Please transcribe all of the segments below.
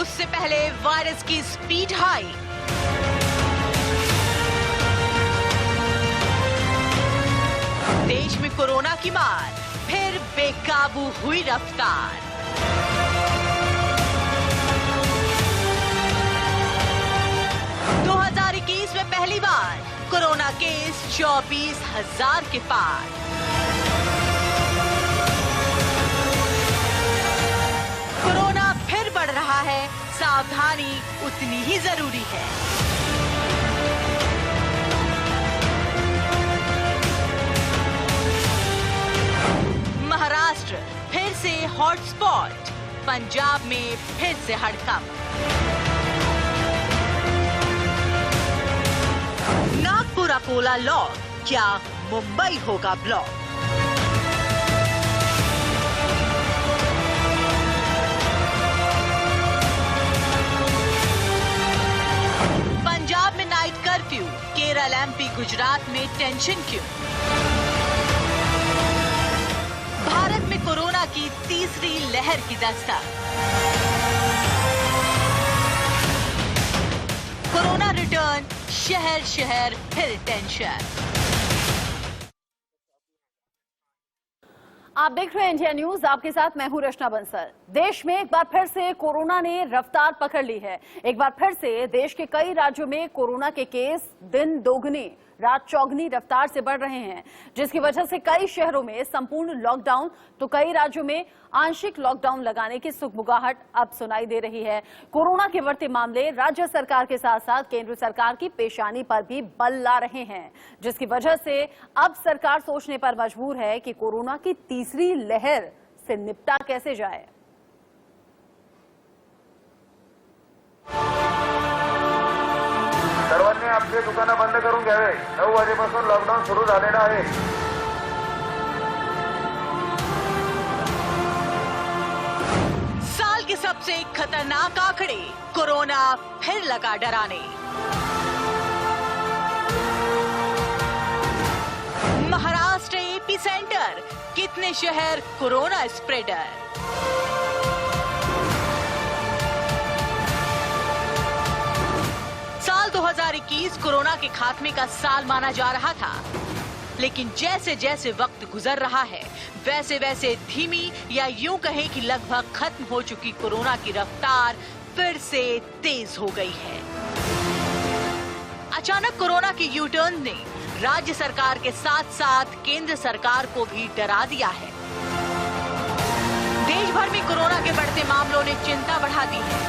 उससे पहले वायरस की स्पीड हाई। देश में कोरोना की मार, फिर बेकाबू हुई रफ्तार। में पहली बार कोरोना केस 24,000 के पार। कोरोना फिर बढ़ रहा है, सावधानी उतनी ही जरूरी है। महाराष्ट्र फिर से हॉटस्पॉट, पंजाब में फिर से हड़कंप। नागपुर अकोला लॉक, क्या मुंबई होगा ब्लॉक? पंजाब में night curfew, Kerala, MP, Gujarat में टेंशन क्यों? भारत में कोरोना की तीसरी लहर की दस्तक। कोरोना रिटर्न, शहर शहर फिर टेंशन। आप देख रहे हैं इंडिया न्यूज, आपके साथ मैं हूं रचना बंसल। देश में एक बार फिर से कोरोना ने रफ्तार पकड़ ली है। एक बार फिर से देश के कई राज्यों में कोरोना के केस दिन दोगुनी रात चौगुनी रफ्तार से बढ़ रहे हैं, जिसकी वजह से कई शहरों में संपूर्ण लॉकडाउन तो कई राज्यों में आंशिक लॉकडाउन लगाने की सुगबुगाहट अब सुनाई दे रही है। कोरोना के बढ़ते मामले राज्य सरकार के साथ साथ केंद्र सरकार की पेशानी पर भी बल ला रहे हैं, जिसकी वजह से अब सरकार सोचने पर मजबूर है कि कोरोना की तीसरी लहर से निपटा कैसे जाए। सर्वांनी आपली दुकानं बंद करून घ्यावे। 9 वाजेपासून लॉकडाऊन सुरू झालेला आहे। साल के सबसे खतरनाक आंकड़े, कोरोना फिर लगा डराने। महाराष्ट्र एपी सेंटर, कितने शहर कोरोना स्प्रेडर? साल 2021 कोरोना के खात्मे का साल माना जा रहा था, लेकिन जैसे जैसे वक्त गुजर रहा है वैसे वैसे धीमी या यूं कहें कि लगभग खत्म हो चुकी कोरोना की रफ्तार फिर से तेज हो गई है। अचानक कोरोना के यू टर्न ने राज्य सरकार के साथ साथ केंद्र सरकार को भी डरा दिया है। देश भर में कोरोना के बढ़ते मामलों ने चिंता बढ़ा दी है।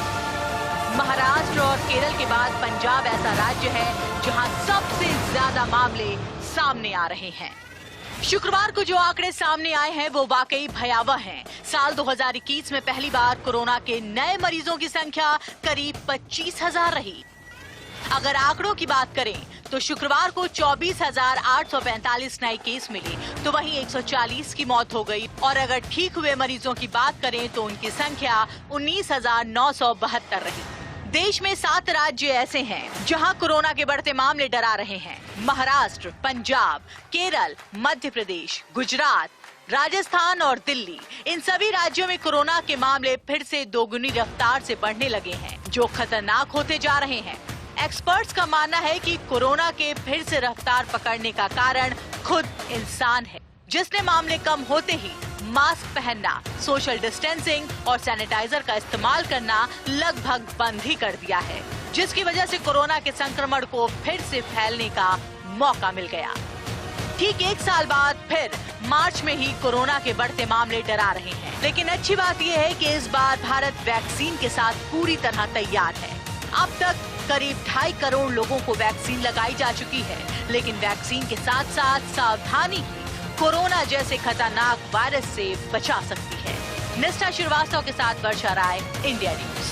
महाराष्ट्र और केरल के बाद पंजाब ऐसा राज्य है जहां सबसे ज्यादा मामले सामने आ रहे हैं। शुक्रवार को जो आंकड़े सामने आए हैं वो वाकई भयावह हैं। साल 2021 में पहली बार कोरोना के नए मरीजों की संख्या करीब 25,000 रही। अगर आंकड़ों की बात करें तो शुक्रवार को 24,845 नए केस मिले, तो वहीं 140 की मौत हो गई और अगर ठीक हुए मरीजों की बात करें तो उनकी संख्या 19,972 रही। देश में 7 राज्य ऐसे हैं जहां कोरोना के बढ़ते मामले डरा रहे हैं। महाराष्ट्र, पंजाब, केरल, मध्य प्रदेश, गुजरात, राजस्थान और दिल्ली। इन सभी राज्यों में कोरोना के मामले फिर से दोगुनी रफ्तार से बढ़ने लगे हैं, जो खतरनाक होते जा रहे हैं। एक्सपर्ट्स का मानना है कि कोरोना के फिर से रफ्तार पकड़ने का कारण खुद इंसान है, जिसने मामले कम होते ही मास्क पहनना, सोशल डिस्टेंसिंग और सैनिटाइजर का इस्तेमाल करना लगभग बंद ही कर दिया है, जिसकी वजह से कोरोना के संक्रमण को फिर से फैलने का मौका मिल गया। ठीक 1 साल बाद फिर मार्च में ही कोरोना के बढ़ते मामले डरा रहे हैं। लेकिन अच्छी बात यह है कि इस बार भारत वैक्सीन के साथ पूरी तरह तैयार है। अब तक करीब 2.5 करोड़ लोगों को वैक्सीन लगाई जा चुकी है, लेकिन वैक्सीन के साथ साथ सावधानी ही कोरोना जैसे खतरनाक वायरस से बचा सकती है। निष्ठा श्रीवास्तव के साथ वर्षा राय, इंडिया न्यूज।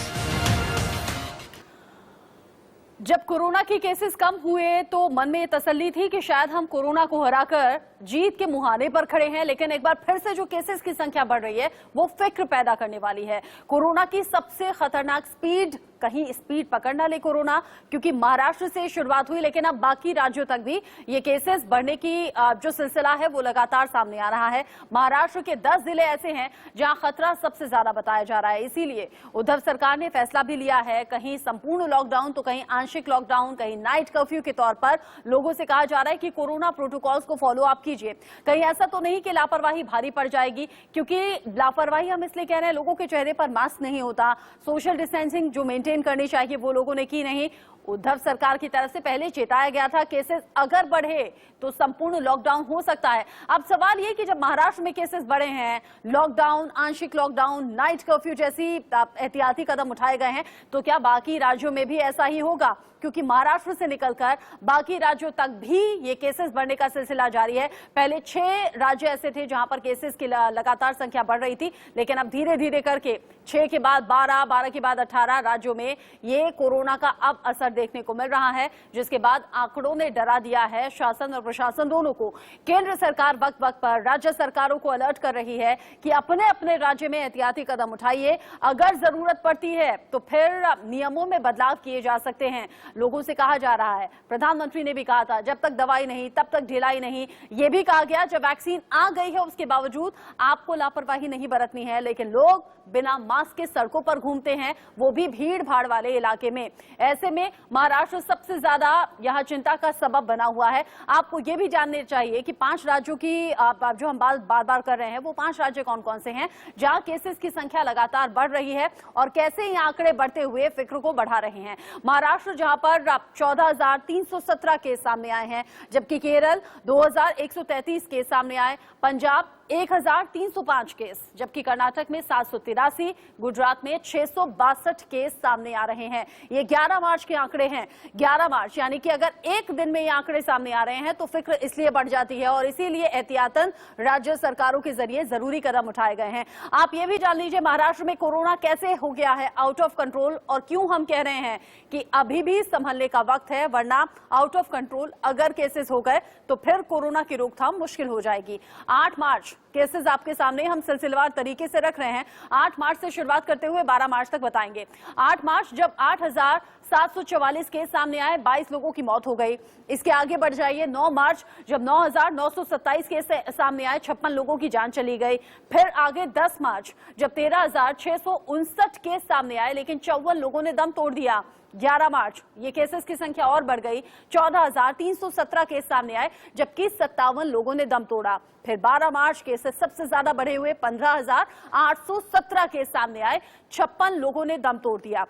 जब कोरोना के केसेस कम हुए तो मन में ये तसल्ली थी कि शायद हम कोरोना को हराकर जीत के मुहाने पर खड़े हैं, लेकिन एक बार फिर से जो केसेस की संख्या बढ़ रही है वो फिक्र पैदा करने वाली है। कोरोना की सबसे खतरनाक स्पीड कहीं स्पीड पकड़ ना ले कोरोना, क्योंकि महाराष्ट्र से शुरुआत हुई लेकिन अब बाकी राज्यों तक भी ये केसेस बढ़ने की जो सिलसिला है वो लगातार सामने आ रहा है। महाराष्ट्र के 10 जिले ऐसे हैं जहां खतरा सबसे ज्यादा बताया जा रहा है। इसीलिए उद्धव सरकार ने फैसला भी लिया है, कहीं संपूर्ण लॉकडाउन तो कहीं आंशिक लॉकडाउन, कहीं नाइट कर्फ्यू के तौर पर लोगों से कहा जा रहा है कि कोरोना प्रोटोकॉल्स को फॉलो अप कीजिए। कहीं ऐसा तो नहीं कि लापरवाही भारी पड़ जाएगी, क्योंकि लापरवाही हम इसलिए कह रहे हैं, लोगों के चेहरे पर मास्क नहीं होता, सोशल डिस्टेंसिंग जो मेंटेन करनी चाहिए वो लोगों ने की नहीं। उद्धव सरकार की तरफ से पहले चेताया गया था केसेस अगर बढ़े तो संपूर्ण लॉकडाउन हो सकता है। अब सवाल ये कि जब महाराष्ट्र में केसेस बढ़े हैं, लॉकडाउन, आंशिक लॉकडाउन, नाइट कर्फ्यू जैसी एहतियाती कदम उठाए गए हैं, तो क्या बाकी राज्यों में भी ऐसा ही होगा? क्योंकि महाराष्ट्र से निकलकर बाकी राज्यों तक भी ये केसेस बढ़ने का सिलसिला जारी है। पहले 6 राज्य ऐसे थे जहां पर केसेस की लगातार संख्या बढ़ रही थी, लेकिन अब धीरे धीरे करके 6 के बाद 12, 12 के बाद 18 राज्यों में ये कोरोना का अब असर देखने को मिल रहा है, जिसके बाद आंकड़ों ने डरा दिया है शासन और प्रशासन दोनों को। केंद्र सरकार वक्त वक्त पर राज्य सरकारों को अलर्ट कर रही है कि अपने अपने राज्य में एहतियाती कदम उठाइए, अगर जरूरत पड़ती है तो फिर नियमों में बदलाव किए जा सकते हैं। लोगों से कहा जा रहा है, प्रधानमंत्री ने भी कहा था, जब तक दवाई नहीं तब तक ढिलाई नहीं। यह भी कहा गया जब वैक्सीन आ गई है उसके बावजूद आपको लापरवाही नहीं बरतनी है। लेकिन लोग बिना मास्क के सड़कों पर घूमते हैं, वो भी भीड़ भाड़ वाले इलाके में। ऐसे में महाराष्ट्र सबसे ज्यादा यहां चिंता का सबब बना हुआ है। आपको यह भी जानना चाहिए कि 5 राज्यों की जो हम बार बार कर रहे हैं, वो 5 राज्य कौन कौन से हैं जहां केसेस की संख्या लगातार बढ़ रही है और कैसे ये आंकड़े बढ़ते हुए फिक्र को बढ़ा रहे हैं। महाराष्ट्र जहां पर 14,317 केस सामने आए हैं, जबकि केरल 2,133 केस सामने आए, पंजाब 1,305 केस, जबकि कर्नाटक में 783, गुजरात में 662 केस सामने आ रहे हैं। ये 11 मार्च के आंकड़े हैं। 11 मार्च यानी कि अगर एक दिन में ये आंकड़े सामने आ रहे हैं तो फिक्र इसलिए बढ़ जाती है और इसीलिए एहतियातन राज्य सरकारों के जरिए जरूरी कदम उठाए गए हैं। आप ये भी जान लीजिए महाराष्ट्र में कोरोना कैसे हो गया है आउट ऑफ कंट्रोल, और क्यों हम कह रहे हैं कि अभी भी संभलने का वक्त है, वरना आउट ऑफ कंट्रोल अगर केसेस हो गए तो फिर कोरोना की रोकथाम मुश्किल हो जाएगी। 8 मार्च केसेस आपके सामने हम सिलसिलेवार तरीके से रख रहे हैं। 8 मार्च से शुरुआत करते हुए 12 मार्च तक बताएंगे। 8 मार्च जब 8,744 केस सामने आए, 22 लोगों की मौत हो गई। इसके आगे बढ़ जाइए, 9 मार्च जब 9,927 केस सामने आए, 56 लोगों की जान चली गई। फिर आगे 10 मार्च जब 13,659 केस सामने आए, लेकिन 54 लोगों ने दम तोड़ दिया। 11 मार्च ये केसेस की संख्या और बढ़ गई, 14,317 केस सामने आए, जबकि 57 लोगों ने दम तोड़ा। फिर 12 मार्च केसेस सबसे ज्यादा बढ़े हुए, 15,817 केस सामने आए, 56 लोगों ने दम तोड़ दिया।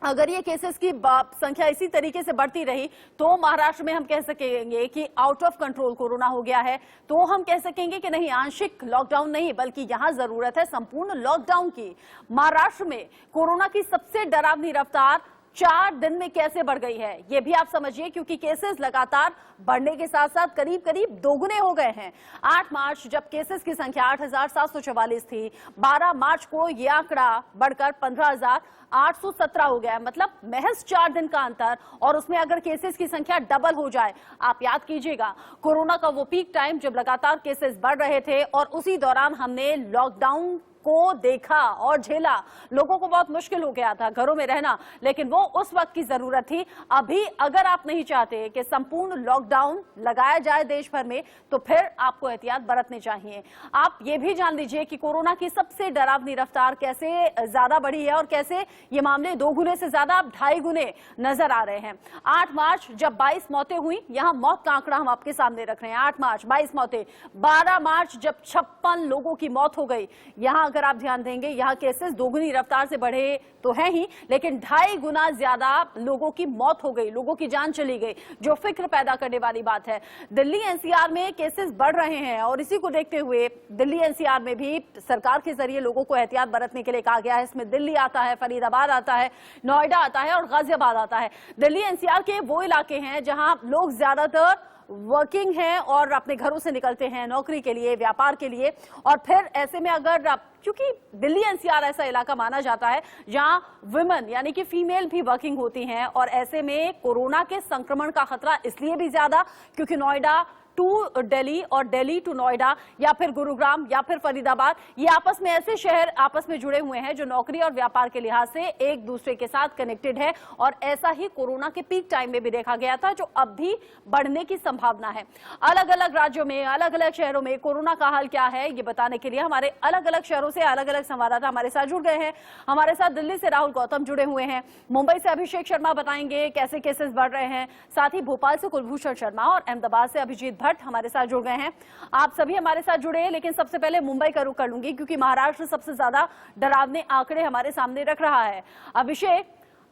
अगर ये केसेस की संख्या इसी तरीके से बढ़ती रही तो महाराष्ट्र में हम कह सकेंगे कि आउट ऑफ कंट्रोल कोरोना हो गया है, तो हम कह सकेंगे कि नहीं, आंशिक लॉकडाउन नहीं, बल्कि यहां जरूरत है संपूर्ण लॉकडाउन की। महाराष्ट्र में कोरोना की सबसे डरावनी रफ्तार 4 दिन में कैसे बढ़ गई है ये भी आप समझिए, क्योंकि केसेस लगातार बढ़ने के साथ साथ करीब करीब दोगुने हो गए हैं। 8 मार्च जब केसेस की संख्या 8,744 थी, 12 मार्च को यह आंकड़ा बढ़कर 15,817 हो गया। मतलब महज 4 दिन का अंतर, और उसमें अगर केसेस की संख्या डबल हो जाए। आप याद कीजिएगा कोरोना का वो पीक टाइम जब लगातार केसेस बढ़ रहे थे और उसी दौरान हमने लॉकडाउन को देखा और झेला। लोगों को बहुत मुश्किल हो गया था घरों में रहना, लेकिन वो उस वक्त की जरूरत थी। अभी अगर आप नहीं चाहते कि संपूर्ण लॉकडाउन लगाया जाए देश भर में, तो फिर आपको एहतियात बरतनी चाहिए। आप ये भी जान लीजिए कि कोरोना की सबसे डरावनी रफ्तार कैसे ज्यादा बढ़ी है और कैसे ये मामले 2 गुने से ज्यादा 2.5 गुने नजर आ रहे हैं। 8 मार्च जब 22 मौतें हुई, यहां मौत का आंकड़ा हम आपके सामने रख रहे हैं। 8 मार्च 22 मौतें। 12 मार्च जब 56 लोगों की मौत हो गई। यहां अगर आप ध्यान देंगे, यहां केसेस दोगुनी रफ्तार से बढ़े तो है ही, लेकिन 2.5 गुना ज्यादा लोगों की मौत हो गई, लोगों की जान चली गई, जो फिक्र पैदा करने वाली बात है। दिल्ली एनसीआर में केसेस बढ़ रहे हैं और इसी को देखते हुए दिल्ली एनसीआर में भी सरकार के जरिए लोगों को एहतियात बरतने के लिए कहा गया है। इसमें दिल्ली आता है, फरीदाबाद आता है, नोएडा आता है और गाजियाबाद आता है। दिल्ली एनसीआर के वो इलाके हैं जहां लोग ज्यादातर वर्किंग हैं और अपने घरों से निकलते हैं नौकरी के लिए, व्यापार के लिए। और फिर ऐसे में अगर, क्योंकि दिल्ली एनसीआर ऐसा इलाका माना जाता है जहां वुमेन यानी कि फीमेल भी वर्किंग होती हैं, और ऐसे में कोरोना के संक्रमण का खतरा इसलिए भी ज्यादा क्योंकि नोएडा टू दिल्ली और दिल्ली टू नोएडा या फिर गुरुग्राम या फिर फरीदाबाद, ये आपस में ऐसे शहर आपस में जुड़े हुए हैं जो नौकरी और व्यापार के लिहाज से एक दूसरे के साथ कनेक्टेड है। और ऐसा ही कोरोना के पीक टाइम में भी देखा गया था, जो अब भी बढ़ने की संभावना है। अलग अलग राज्यों में, अलग अलग शहरों में कोरोना का हाल क्या है, ये बताने के लिए हमारे अलग अलग शहरों से अलग अलग संवाददाता हमारे साथ जुड़ गए हैं। हमारे साथ दिल्ली से राहुल गौतम जुड़े हुए हैं, मुंबई से अभिषेक शर्मा बताएंगे कैसे केसेस बढ़ रहे हैं, साथ ही भोपाल से कुलभूषण शर्मा और अहमदाबाद से अभिजीत भट्ट हमारे साथ जुड़ गए हैं। आप सभी हमारे साथ जुड़े हैं, लेकिन सबसे पहले मुंबई का रुख कर लूंगी क्योंकि महाराष्ट्र सबसे ज्यादा डरावने आंकड़े हमारे सामने रख रहा है। अभिषेक,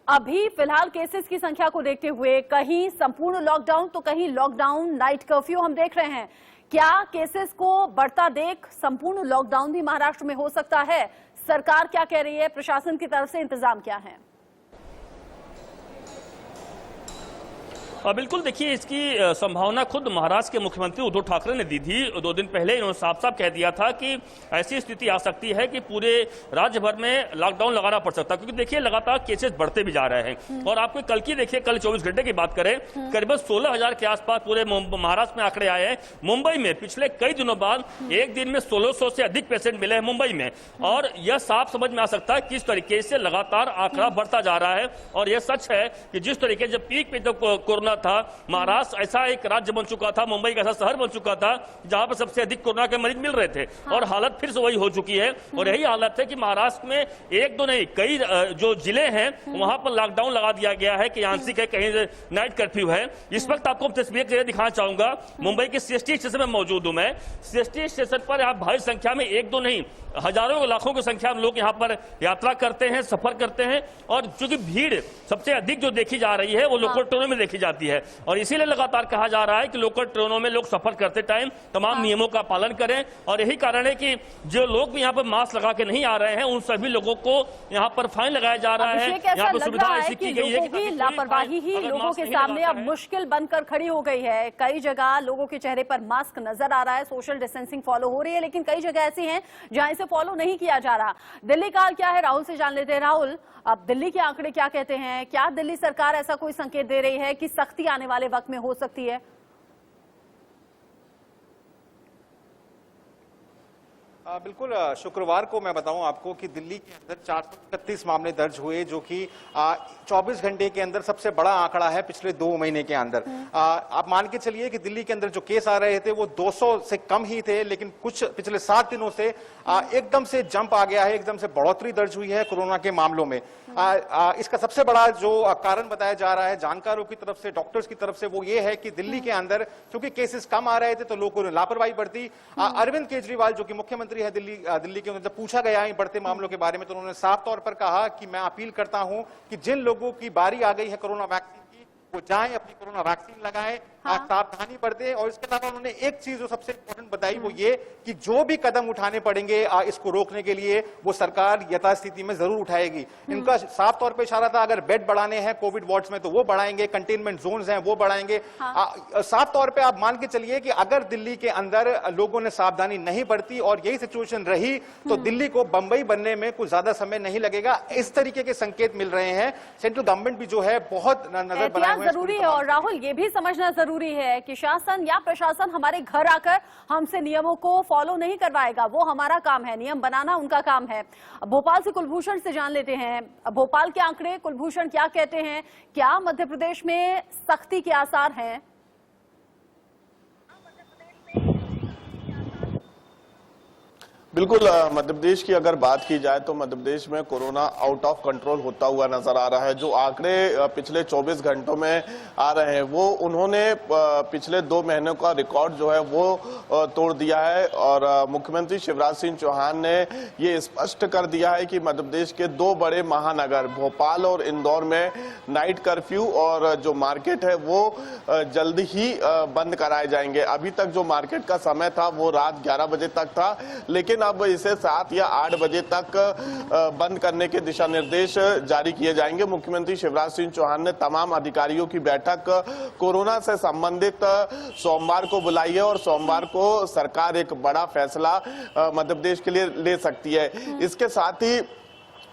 अभी फिलहाल केसेस की संख्या को देखते हुए कहीं संपूर्ण लॉकडाउन तो कहीं लॉकडाउन नाइट कर्फ्यू हम देख रहे हैं। क्या केसेस को बढ़ता देख संपूर्ण लॉकडाउन भी महाराष्ट्र में हो सकता है? सरकार क्या कह रही है? प्रशासन की तरफ से इंतजाम क्या है? बिल्कुल, देखिए इसकी संभावना खुद महाराष्ट्र के मुख्यमंत्री उद्धव ठाकरे ने दी थी। 2 दिन पहले इन्होंने साफ साफ कह दिया था कि ऐसी स्थिति आ सकती है कि पूरे राज्य भर में लॉकडाउन लगाना पड़ सकता है, क्योंकि देखिए लगातार केसेस बढ़ते भी जा रहे हैं। और आपको कल की देखिए, कल 24 घंटे की बात करें, करीबन 16,000 के आसपास पूरे महाराष्ट्र में आंकड़े आए हैं। मुंबई में पिछले कई दिनों बाद एक दिन में 1600 से अधिक पेशेंट मिले हैं मुंबई में। और यह साफ समझ में आ सकता है किस तरीके से लगातार आंकड़ा बढ़ता जा रहा है। और यह सच है कि जिस तरीके से पीक पे जब कोरोना था, महाराष्ट्र ऐसा एक राज्य बन चुका था, मुंबई का ऐसा शहर बन चुका था जहां पर सबसे अधिक कोरोना के मरीज मिल रहे थे। और हालत फिर से वही हो चुकी है। और यही हालत है कि महाराष्ट्र में एक दो नहीं, कई जो जिले हैं वहां पर लॉकडाउन लगा दिया गया है, कि आंशिक है, कहीं नाइट कर्फ्यू है। इस वक्त आपको तस्वीर दिखाना चाहूंगा, मुंबई के सीएसटी स्टेशन में मौजूद हूं मैं। सीएसटी स्टेशन पर आप भारी संख्या में, एक दो नहीं, हजारों लाखों की संख्या में लोग यहाँ पर यात्रा करते हैं, सफर करते हैं। और चूंकि भीड़ सबसे अधिक जो देखी जा रही है वो लोकल ट्रेनों में देखी जाती है। और इसीलिए लगातार कहा जा रहा है कि लोकल ट्रेनों में लोग सफर करते टाइम तमाम नियमों का पालन करें। और यही कारण है कि जो लोग भी यहाँ पर मास्क लगा के नहीं आ रहे हैं, उन सभी लोगों को यहाँ पर फाइन लगाया जा रहा है। यहाँ पर सुविधा ऐसी की गई है कि लापरवाही ही लोगों के सामने अब मुश्किल बनकर खड़ी हो गई है। कई जगह लोगों के चेहरे पर मास्क नजर आ रहा है, सोशल डिस्टेंसिंग फॉलो हो रही है, लेकिन कई जगह ऐसी हैं जहां इसे फॉलो नहीं किया जा रहा। दिल्ली का हाल क्या है, राहुल से जान लेते हैं। राहुल, अब दिल्ली के आंकड़े क्या कहते हैं? क्या दिल्ली सरकार ऐसा कोई संकेत दे रही है कि सख्ती आने वाले वक्त में हो सकती है? बिल्कुल, शुक्रवार को मैं बताऊं आपको कि दिल्ली के अंदर 431 मामले दर्ज हुए, जो कि 24 घंटे के अंदर सबसे बड़ा आंकड़ा है पिछले 2 महीने के अंदर। आप मान के चलिए कि दिल्ली के अंदर जो केस आ रहे थे वो 200 से कम ही थे, लेकिन कुछ पिछले 7 दिनों से एकदम से जंप आ गया है, एकदम से बढ़ोतरी दर्ज हुई है कोरोना के मामलों में। इसका सबसे बड़ा जो कारण बताया जा रहा है जानकारों की तरफ से, डॉक्टर्स की तरफ से, वो ये है कि दिल्ली के अंदर क्योंकि केसेस कम आ रहे थे तो लोगों ने लापरवाही बरती। अरविंद केजरीवाल जो कि मुख्यमंत्री है दिल्ली के, जब पूछा गया इन बढ़ते मामलों के बारे में तो उन्होंने साफ तौर पर कहा कि मैं अपील करता हूं कि जिन लोगों की बारी आ गई है कोरोना वैक्सीन की, वो जाएं अपनी कोरोना वैक्सीन लगाएं, सावधानी बरतें। और इसके अलावा उन्होंने एक चीज जो सबसे इंपॉर्टेंट बताई वो ये कि जो भी कदम उठाने पड़ेंगे इसको रोकने के लिए, वो सरकार यथास्थिति में जरूर उठाएगी। इनका साफ तौर पे इशारा था, अगर बेड बढ़ाने हैं कोविड वार्ड्स में तो वो बढ़ाएंगे, कंटेनमेंट जोन्स हैं वो बढ़ाएंगे। साफ तौर पे आप मान के चलिए कि अगर दिल्ली के अंदर लोगों ने सावधानी नहीं बरती और यही सिचुएशन रही तो दिल्ली को बंबई बनने में कुछ ज्यादा समय नहीं लगेगा। इस तरीके के संकेत मिल रहे हैं। सेंट्रल गवर्नमेंट भी जो है बहुत नजर बनाए हुए जरूरी है। और राहुल, ये भी समझना जरूरी है कि शासन या प्रशासन हमारे घर आकर हमसे नियमों को फॉलो नहीं करवाएगा, वो हमारा काम है, नियम बनाना उनका काम है। भोपाल से कुलभूषण से जान लेते हैं, भोपाल के आंकड़े कुलभूषण क्या कहते हैं? क्या मध्य प्रदेश में सख्ती के आसार हैं? बिल्कुल, मध्य प्रदेश की अगर बात की जाए तो मध्य प्रदेश में कोरोना आउट ऑफ कंट्रोल होता हुआ नजर आ रहा है। जो आंकड़े पिछले 24 घंटों में आ रहे हैं वो उन्होंने पिछले 2 महीनों का रिकॉर्ड जो है वो तोड़ दिया है। और मुख्यमंत्री शिवराज सिंह चौहान ने ये स्पष्ट कर दिया है कि मध्य प्रदेश के 2 बड़े महानगर भोपाल और इंदौर में नाइट कर्फ्यू और जो मार्केट है वो जल्द ही बंद कराए जाएंगे। अभी तक जो मार्केट का समय था वो रात 11 बजे तक था, लेकिन अब इसे 7 या 8 बजे तक बंद करने के दिशा निर्देश जारी किए जाएंगे। मुख्यमंत्री शिवराज सिंह चौहान ने तमाम अधिकारियों की बैठक कोरोना से संबंधित सोमवार को बुलाई है और सोमवार को सरकार एक बड़ा फैसला मध्य प्रदेश के लिए ले सकती है। इसके साथ ही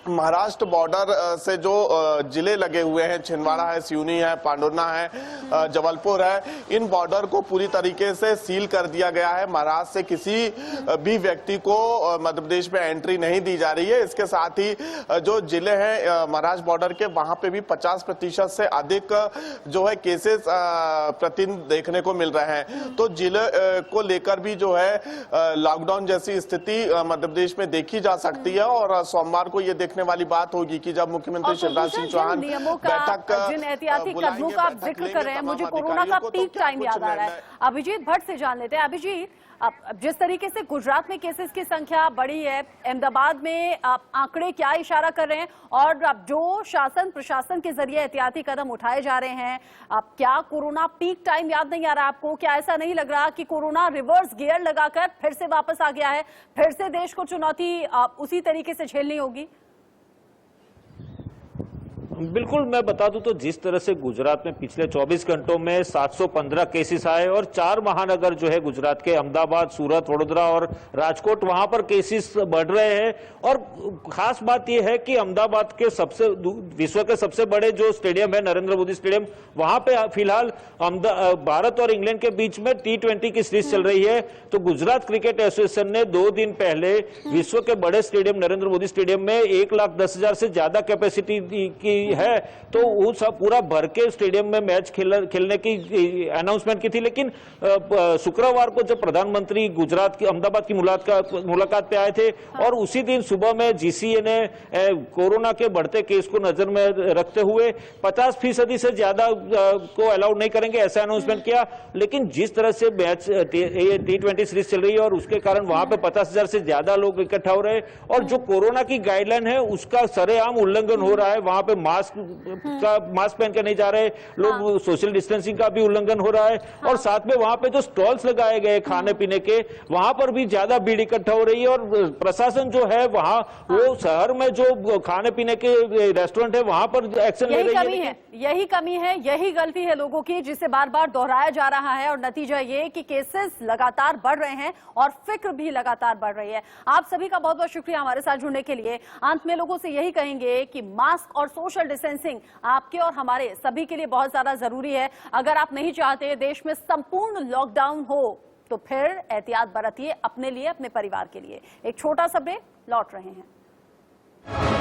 महाराष्ट्र बॉर्डर से जो जिले लगे हुए हैं, छिंदवाड़ा है, सिवनी है, पांडुर्ना है, जबलपुर है, इन बॉर्डर को पूरी तरीके से सील कर दिया गया है। महाराष्ट्र से किसी भी व्यक्ति को मध्य प्रदेश में एंट्री नहीं दी जा रही है। इसके साथ ही जो जिले हैं महाराष्ट्र बॉर्डर के, वहां पे भी 50% से अधिक जो है केसेस प्रतिदिन देखने को मिल रहे हैं। तो जिले को लेकर भी जो है लॉकडाउन जैसी स्थिति मध्य प्रदेश में देखी जा सकती है और सोमवार को ये देखने वाली बात होगी कि जब मुख्यमंत्री शिवराज सिंह चौहान बैठक, जिन एहतियाती कदमों का आप जिक्र कर रहे हैं, मुझे कोरोना का पीक टाइम याद आ रहा है। अभिजीत भट्ट से जान लेते हैं। अभिजीत, अब जिस तरीके से गुजरात में केसेस की संख्या बढ़ी है, अहमदाबाद में आंकड़े क्या इशारा कर रहे हैं, और अब जो शासन प्रशासन के जरिए एहतियाती कदम उठाए जा रहे हैं, अब क्या कोरोना पीक टाइम याद नहीं आ रहा आपको? क्या ऐसा नहीं लग रहा कि कोरोना रिवर्स गियर लगाकर फिर से वापस आ गया है, फिर से देश को चुनौती उसी तरीके से झेलनी होगी? बिल्कुल, मैं बता दूं तो जिस तरह से गुजरात में पिछले 24 घंटों में 715 केसेस आए और 4 महानगर जो है गुजरात के, अहमदाबाद, सूरत, वडोदरा और राजकोट, वहां पर केसेस बढ़ रहे हैं। और खास बात यह है कि अहमदाबाद के विश्व के सबसे बड़े जो स्टेडियम है, नरेंद्र मोदी स्टेडियम, वहां पे फिलहाल भारत और इंग्लैंड के बीच में T20 की सीरीज चल रही है। तो गुजरात क्रिकेट एसोसिएशन ने 2 दिन पहले विश्व के बड़े स्टेडियम नरेंद्र मोदी स्टेडियम में 1,10,000 से ज्यादा कैपेसिटी की है, तो वो सब पूरा भर के स्टेडियम में मैच खेलने की अनाउंसमेंट की थी। लेकिन शुक्रवार को जब प्रधानमंत्री गुजरात की अहमदाबाद की मुलाकात पे आए थे और उसी दिन सुबह में जीसीए ने कोरोना के बढ़ते केस को नजर में रखते हुए 50% से ज्यादा को अलाउ नहीं करेंगे, ऐसा अनाउंसमेंट किया। लेकिन जिस तरह से मैच T20 सीरीज चल रही है और उसके कारण वहां पे 50,000 से ज्यादा लोग इकट्ठा हो रहे हैं और जो कोरोना की गाइडलाइन है उसका सरेआम उल्लंघन हो रहा है। वहां पे मास्क पहन के नहीं जा रहे लोग, सोशल डिस्टेंसिंग का भी उल्लंघन हो रहा है। और साथ में वहां पे जो स्टॉल्स लगाए गए खाने पीने के, वहां पर भी ज्यादा भीड़ इकट्ठा हो रही है। और प्रशासन जो है वहां वो शहर में जो खाने पीने के रेस्टोरेंट है वहां पर एक्शन ले रही है। यही कमी है, यही गलती है लोगों की, जिसे बार बार दोहराया जा रहा है। और नतीजा ये कि केसेस लगातार बढ़ रहे हैं और फिक्र भी लगातार बढ़ रही है। आप सभी का बहुत बहुत शुक्रिया हमारे साथ जुड़ने के लिए। अंत में लोगों से यही कहेंगे कि मास्क और सोशल डिस्टेंसिंग आपके और हमारे सभी के लिए बहुत ज्यादा जरूरी है। अगर आप नहीं चाहते देश में संपूर्ण लॉकडाउन हो तो फिर एहतियात बरतिए, अपने लिए, अपने परिवार के लिए। एक छोटा सा ब्रेक, लौट रहे हैं।